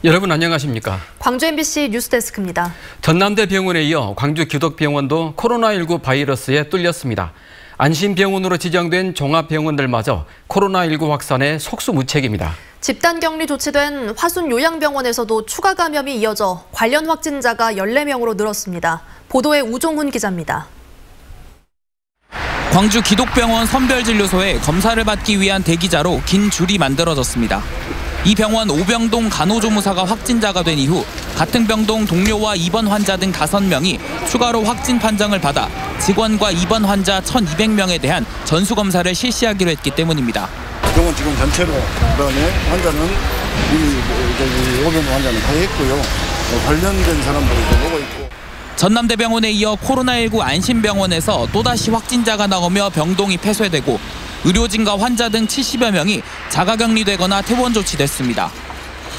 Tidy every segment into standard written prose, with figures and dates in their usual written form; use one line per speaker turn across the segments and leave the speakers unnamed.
여러분 안녕하십니까?
광주 MBC 뉴스데스크입니다.
전남대병원에 이어 광주기독병원도 코로나19 바이러스에 뚫렸습니다. 안심병원으로 지정된 종합병원들마저 코로나19 확산에 속수무책입니다.
집단격리 조치된 화순요양병원에서도 추가 감염이 이어져 관련 확진자가 14명으로 늘었습니다. 보도에 우종훈 기자입니다.
광주 기독병원 선별진료소에 검사를 받기 위한 대기자로 긴 줄이 만들어졌습니다. 이 병원 오병동 간호조무사가 확진자가 된 이후 같은 병동 동료와 입원 환자 등 5명이 추가로 확진 판정을 받아 직원과 입원 환자 1,200명에 대한 전수검사를 실시하기로 했기 때문입니다.
병원 지금 전체로 그다음에 환자는 이 오병동 환자는 다 했고요. 관련된 사람들도 보고 있고.
전남대병원에 이어 코로나19 안심병원에서 또다시 확진자가 나오며 병동이 폐쇄되고 의료진과 환자 등 70여 명이 자가격리되거나 퇴원 조치됐습니다.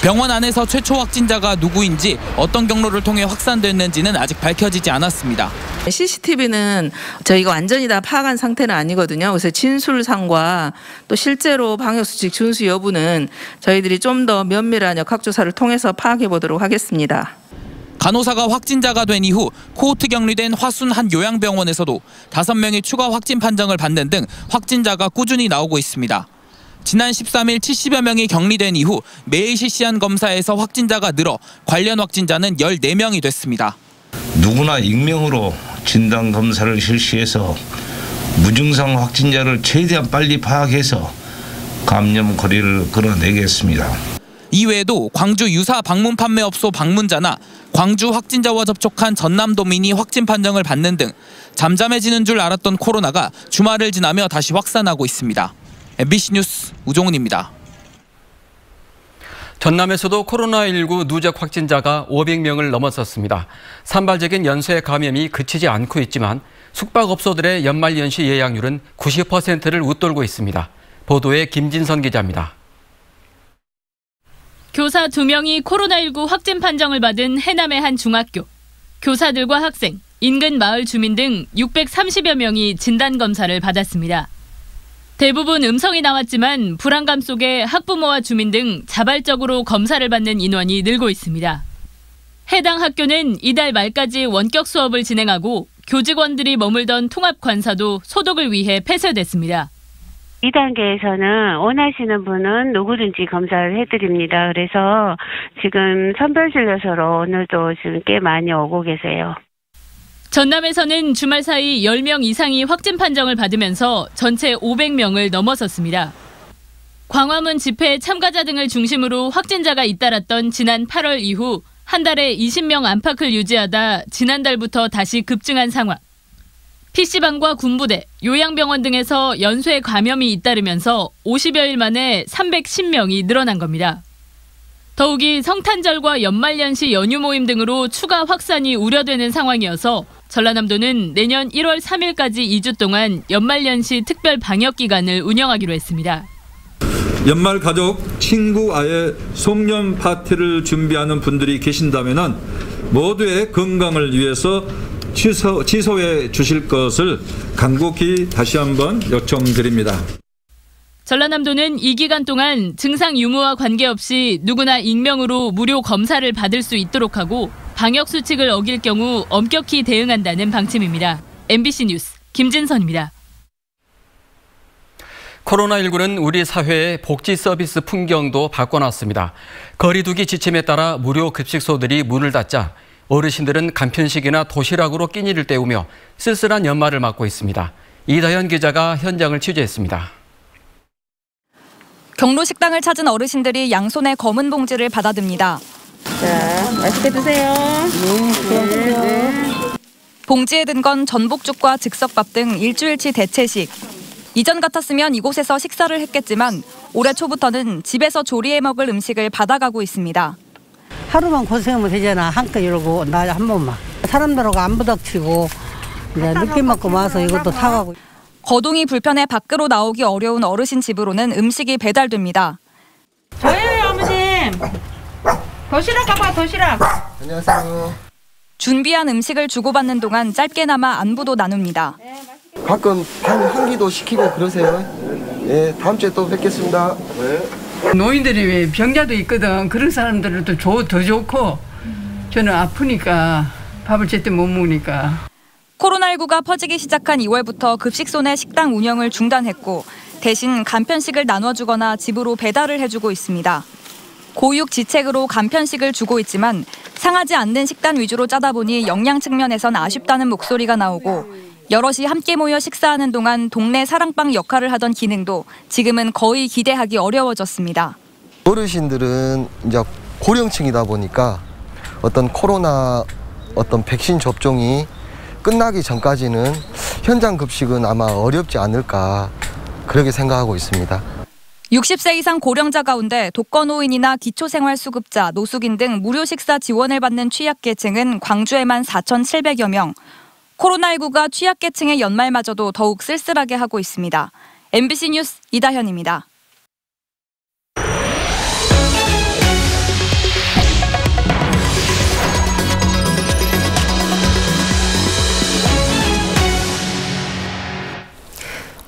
병원 안에서 최초 확진자가 누구인지 어떤 경로를 통해 확산됐는지는 아직 밝혀지지 않았습니다.
CCTV는 저희가 완전히 다 파악한 상태는 아니거든요. 그래서 진술상과 또 실제로 방역수칙 준수 여부는 저희들이 좀 더 면밀한 역학조사를 통해서 파악해 보도록 하겠습니다.
간호사가 확진자가 된 이후 코호트 격리된 화순 한 요양병원에서도 5명이 추가 확진 판정을 받는 등 확진자가 꾸준히 나오고 있습니다. 지난 13일 70여 명이 격리된 이후 매일 실시한 검사에서 확진자가 늘어 관련 확진자는 14명이 됐습니다.
누구나 익명으로 진단검사를 실시해서 무증상 확진자를 최대한 빨리 파악해서 감염 거리를 끌어내겠습니다.
이외에도 광주 유사 방문 판매업소 방문자나 광주 확진자와 접촉한 전남도민이 확진 판정을 받는 등 잠잠해지는 줄 알았던 코로나가 주말을 지나며 다시 확산하고 있습니다. MBC 뉴스 우종훈입니다.
전남에서도 코로나19 누적 확진자가 500명을 넘어섰습니다. 산발적인 연쇄 감염이 그치지 않고 있지만 숙박업소들의 연말연시 예약률은 90%를 웃돌고 있습니다. 보도에 김진선 기자입니다.
교사 2명이 코로나19 확진 판정을 받은 해남의 한 중학교. 교사들과 학생, 인근 마을 주민 등 630여 명이 진단검사를 받았습니다. 대부분 음성이 나왔지만 불안감 속에 학부모와 주민 등 자발적으로 검사를 받는 인원이 늘고 있습니다. 해당 학교는 이달 말까지 원격 수업을 진행하고 교직원들이 머물던 통합관사도 소독을 위해 폐쇄됐습니다.
2단계에서는 원하시는 분은 누구든지 검사를 해드립니다. 그래서 지금 선별진료소로 오늘도 지금 꽤 많이 오고 계세요.
전남에서는 주말 사이 10명 이상이 확진 판정을 받으면서 전체 500명을 넘어섰습니다. 광화문 집회 참가자 등을 중심으로 확진자가 잇따랐던 지난 8월 이후 한 달에 20명 안팎을 유지하다 지난달부터 다시 급증한 상황. PC방과 군부대, 요양병원 등에서 연쇄 감염이 잇따르면서 50여일 만에 310명이 늘어난 겁니다. 더욱이 성탄절과 연말연시 연휴 모임 등으로 추가 확산이 우려되는 상황이어서 전라남도는 내년 1월 3일까지 2주 동안 연말연시 특별 방역기간을 운영하기로 했습니다.
연말 가족, 친구와의 송년 파티를 준비하는 분들이 계신다면 모두의 건강을 위해서 취소해 주실 것을 간곡히 다시 한번 요청드립니다.
전라남도는 이 기간 동안 증상 유무와 관계없이 누구나 익명으로 무료 검사를 받을 수 있도록 하고 방역 수칙을 어길 경우 엄격히 대응한다는 방침입니다. MBC 뉴스 김진선입니다.
코로나19는 우리 사회의 복지 서비스 풍경도 바꿔놨습니다. 거리두기 지침에 따라 무료 급식소들이 문을 닫자 어르신들은 간편식이나 도시락으로 끼니를 때우며 쓸쓸한 연말을 맞고 있습니다. 이다현 기자가 현장을 취재했습니다.
경로 식당을 찾은 어르신들이 양손에 검은 봉지를 받아듭니다.
자, 맛있게 드세요. 네.
봉지에 든 건 전복죽과 즉석밥 등 일주일치 대체식. 이전 같았으면 이곳에서 식사를 했겠지만 올해 초부터는 집에서 조리해 먹을 음식을 받아가고 있습니다.
하루만 고생하면 되잖아. 한껏 이러고 나 한 번만. 사람들하고 안 부닥치고 이제 늦게 먹고 와서 이것도 타가고.
거동이 불편해 밖으로 나오기 어려운 어르신 집으로는 음식이 배달됩니다.
저예요, 어머님. 도시락 가봐, 도시락.
안녕하세요.
준비한 음식을 주고받는 동안 짧게나마 안부도 나눕니다.
가끔 한 끼도 시키고 그러세요. 네, 다음 주에 또 뵙겠습니다. 네. 노인들이 왜 병자도 있거든. 그런 사람들은 더 좋고 저는 아프니까 밥을 제때 못 먹으니까.
코로나19가 퍼지기 시작한 2월부터 급식소 내 식당 운영을 중단했고 대신 간편식을 나눠주거나 집으로 배달을 해주고 있습니다. 고육 지책으로 간편식을 주고 있지만 상하지 않는 식단 위주로 짜다 보니 영양 측면에선 아쉽다는 목소리가 나오고 여럿이 함께 모여 식사하는 동안 동네 사랑방 역할을 하던 기능도 지금은 거의 기대하기 어려워졌습니다.
어르신들은 이제 고령층이다 보니까 어떤 코로나 백신 접종이 끝나기 전까지는 현장 급식은 아마 어렵지 않을까 그렇게 생각하고 있습니다.
60세 이상 고령자 가운데 독거노인이나 기초생활수급자, 노숙인 등 무료 식사 지원을 받는 취약계층은 광주에만 4,700여 명. 코로나19가 취약계층의 연말마저도 더욱 쓸쓸하게 하고 있습니다. MBC 뉴스 이다현입니다.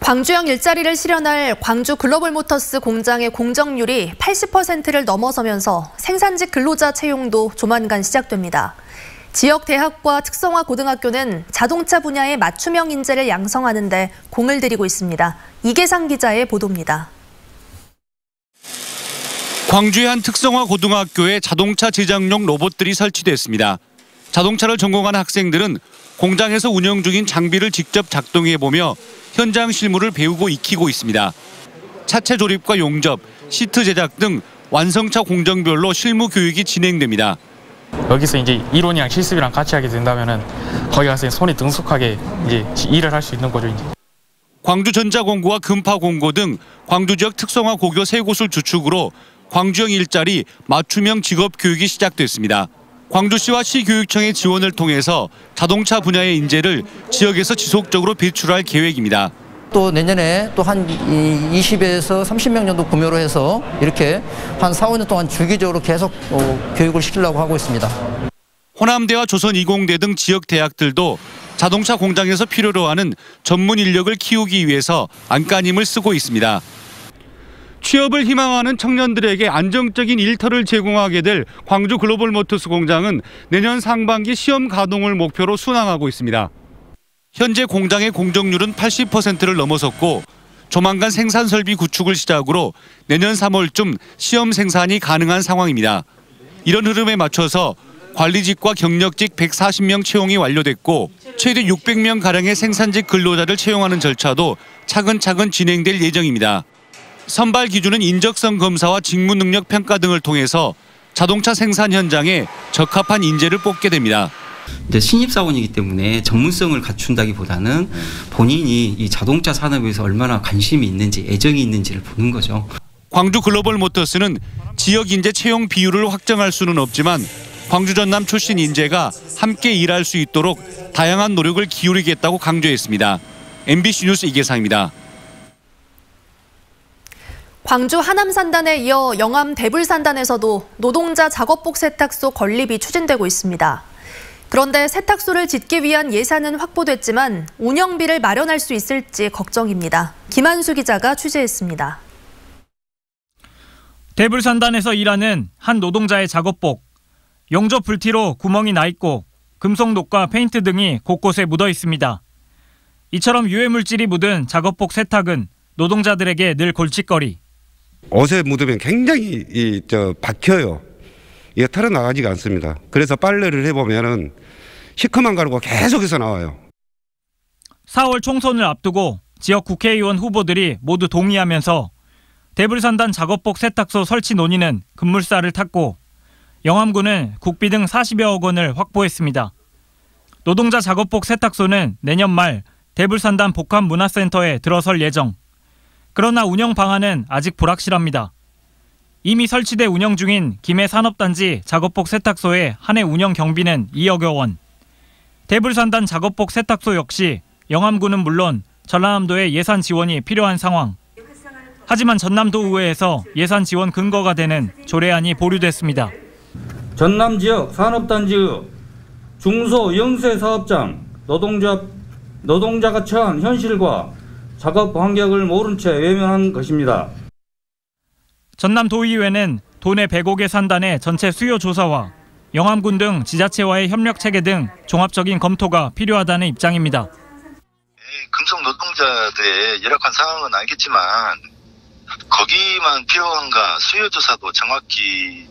광주형 일자리를 실현할 광주 글로벌모터스 공장의 공정률이 80%를 넘어서면서 생산직 근로자 채용도 조만간 시작됩니다. 지역 대학과 특성화 고등학교는 자동차 분야의 맞춤형 인재를 양성하는 데 공을 들이고 있습니다. 이계상 기자의 보도입니다.
광주의 한 특성화 고등학교에 자동차 제작용 로봇들이 설치됐습니다. 자동차를 전공한 학생들은 공장에서 운영 중인 장비를 직접 작동해보며 현장 실무를 배우고 익히고 있습니다. 차체 조립과 용접, 시트 제작 등 완성차 공정별로 실무 교육이 진행됩니다.
여기서 이제 이론이랑 실습이랑 같이 하게 된다면은 거기 가서 손이 능숙하게 이제 일을 할 수 있는 거죠. 이제.
광주전자공고와 금파공고 등 광주 지역 특성화 고교 3곳을 주축으로 광주형 일자리 맞춤형 직업 교육이 시작됐습니다. 광주시와 시교육청의 지원을 통해서 자동차 분야의 인재를 지역에서 지속적으로 배출할 계획입니다.
또 내년에 또 한 20에서 30명 정도 구매로 해서 이렇게 한 4, 5년 동안 주기적으로 계속 교육을 시키려고 하고 있습니다.
호남대와 조선이공대 등 지역 대학들도 자동차 공장에서 필요로 하는 전문 인력을 키우기 위해서 안간힘을 쓰고 있습니다. 취업을 희망하는 청년들에게 안정적인 일터를 제공하게 될 광주 글로벌모터스 공장은 내년 상반기 시험 가동을 목표로 순항하고 있습니다. 현재 공장의 공정률은 80%를 넘어섰고 조만간 생산 설비 구축을 시작으로 내년 3월쯤 시험 생산이 가능한 상황입니다. 이런 흐름에 맞춰서 관리직과 경력직 140명 채용이 완료됐고 최대 600명가량의 생산직 근로자를 채용하는 절차도 차근차근 진행될 예정입니다. 선발 기준은 인적성 검사와 직무 능력 평가 등을 통해서 자동차 생산 현장에 적합한 인재를 뽑게 됩니다.
이제 신입사원이기 때문에 전문성을 갖춘다기보다는 본인이 이 자동차 산업에서 얼마나 관심이 있는지, 애정이 있는지를 보는 거죠.
광주 글로벌모터스는 지역 인재 채용 비율을 확정할 수는 없지만 광주 전남 출신 인재가 함께 일할 수 있도록 다양한 노력을 기울이겠다고 강조했습니다. MBC 뉴스 이계상입니다.
광주 하남산단에 이어 영암 대불산단에서도 노동자 작업복 세탁소 건립이 추진되고 있습니다. 그런데 세탁소를 짓기 위한 예산은 확보됐지만 운영비를 마련할 수 있을지 걱정입니다. 김한수 기자가 취재했습니다.
대불산단에서 일하는 한 노동자의 작업복. 용접 불티로 구멍이 나 있고 금속녹과 페인트 등이 곳곳에 묻어 있습니다. 이처럼 유해물질이 묻은 작업복 세탁은 노동자들에게 늘 골칫거리.
옷에 묻으면 굉장히 박혀요. 이게 털어나가지가 않습니다. 그래서 빨래를 해보면은 시커먼 가루가 계속해서 나와요.
4월 총선을 앞두고 지역 국회의원 후보들이 모두 동의하면서 대불산단 작업복 세탁소 설치 논의는 급물살을 탔고 영암군은 국비 등 40여억 원을 확보했습니다. 노동자 작업복 세탁소는 내년 말 대불산단 복합문화센터에 들어설 예정. 그러나 운영 방안은 아직 불확실합니다. 이미 설치돼 운영 중인 김해산업단지 작업복 세탁소의 한 해 운영 경비는 2억여 원. 대불산단 작업복 세탁소 역시 영암군은 물론 전라남도의 예산 지원이 필요한 상황. 하지만 전남도의회에서 예산 지원 근거가 되는 조례안이 보류됐습니다.
전남 지역 산업단지의 중소 영세 사업장 노동자가 처한 현실과 작업 환경을 모른 채 외면한 것입니다.
전남도의회는 도내 100개 산단의 전체 수요 조사와 영암군 등 지자체와의 협력 체계 등 종합적인 검토가 필요하다는 입장입니다.
금속 노동자들의 열악한 상황은 알겠지만 거기만 필요한가 수요 조사도 정확히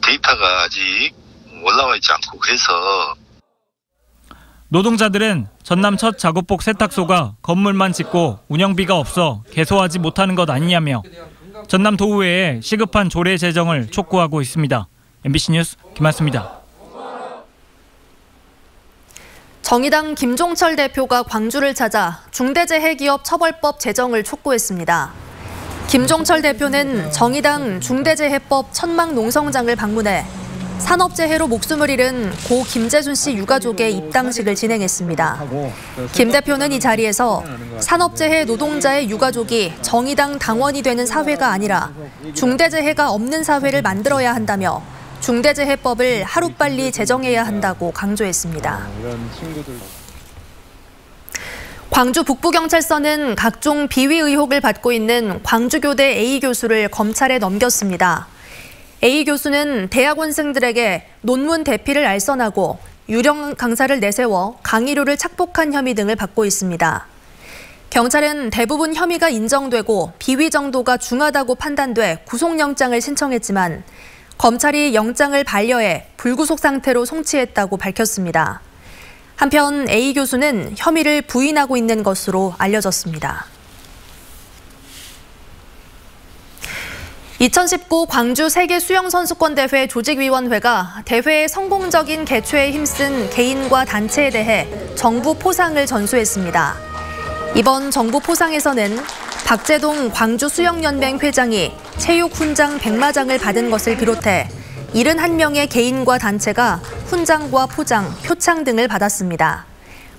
데이터가 아직 올라와 있지 않고 그래서
노동자들은 전남 첫 작업복 세탁소가 건물만 짓고 운영비가 없어 개소하지 못하는 것 아니냐며 전남도의회에 시급한 조례 제정을 촉구하고 있습니다. MBC 뉴스 김한수입니다.
정의당 김종철 대표가 광주를 찾아 중대재해기업 처벌법 제정을 촉구했습니다. 김종철 대표는 정의당 중대재해법 천막농성장을 방문해 산업재해로 목숨을 잃은 고 김재순 씨 유가족의 입당식을 진행했습니다. 김 대표는 이 자리에서 산업재해 노동자의 유가족이 정의당 당원이 되는 사회가 아니라 중대재해가 없는 사회를 만들어야 한다며 중대재해법을 하루빨리 제정해야 한다고 강조했습니다. 광주 북부경찰서는 각종 비위 의혹을 받고 있는 광주교대 A 교수를 검찰에 넘겼습니다. A 교수는 대학원생들에게 논문 대피를 알선하고 유령 강사를 내세워 강의료를 착복한 혐의 등을 받고 있습니다. 경찰은 대부분 혐의가 인정되고 비위 정도가 중하다고 판단돼 구속영장을 신청했지만 검찰이 영장을 반려해 불구속 상태로 송치했다고 밝혔습니다. 한편 A 교수는 혐의를 부인하고 있는 것으로 알려졌습니다. 2019 광주 세계수영선수권대회 조직위원회가 대회의 성공적인 개최에 힘쓴 개인과 단체에 대해 정부 포상을 전수했습니다. 이번 정부 포상에서는 박재동 광주수영연맹 회장이 체육훈장 100마장을 받은 것을 비롯해 71명의 개인과 단체가 훈장과 포장, 표창 등을 받았습니다.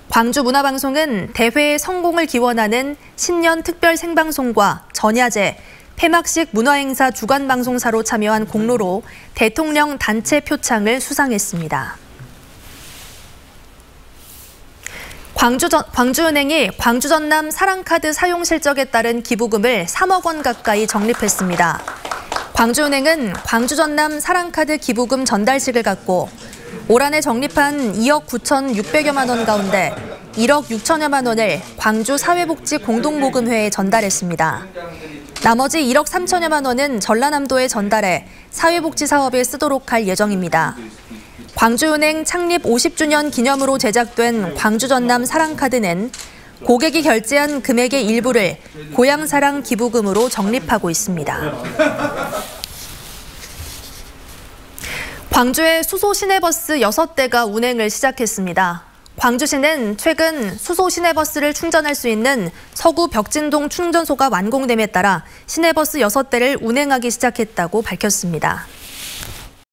광주문화방송은 대회의 성공을 기원하는 신년 특별 생방송과 전야제, 폐막식 문화행사 주간방송사로 참여한 공로로 대통령 단체 표창을 수상했습니다. 광주은행이 광주전남 사랑카드 사용 실적에 따른 기부금을 3억 원 가까이 적립했습니다. 광주은행은 광주전남 사랑카드 기부금 전달식을 갖고 올 한해 적립한 2억 9,600여만 원 가운데 1억 6천여만 원을 광주 사회복지 공동모금회에 전달했습니다. 나머지 1억 3천여만 원은 전라남도에 전달해 사회복지 사업에 쓰도록 할 예정입니다. 광주은행 창립 50주년 기념으로 제작된 광주전남 사랑카드는 고객이 결제한 금액의 일부를 고향사랑 기부금으로 적립하고 있습니다. 광주의 수소 시내버스 6대가 운행을 시작했습니다. 광주시는 최근 수소 시내버스를 충전할 수 있는 서구 벽진동 충전소가 완공됨에 따라 시내버스 6대를 운행하기 시작했다고 밝혔습니다.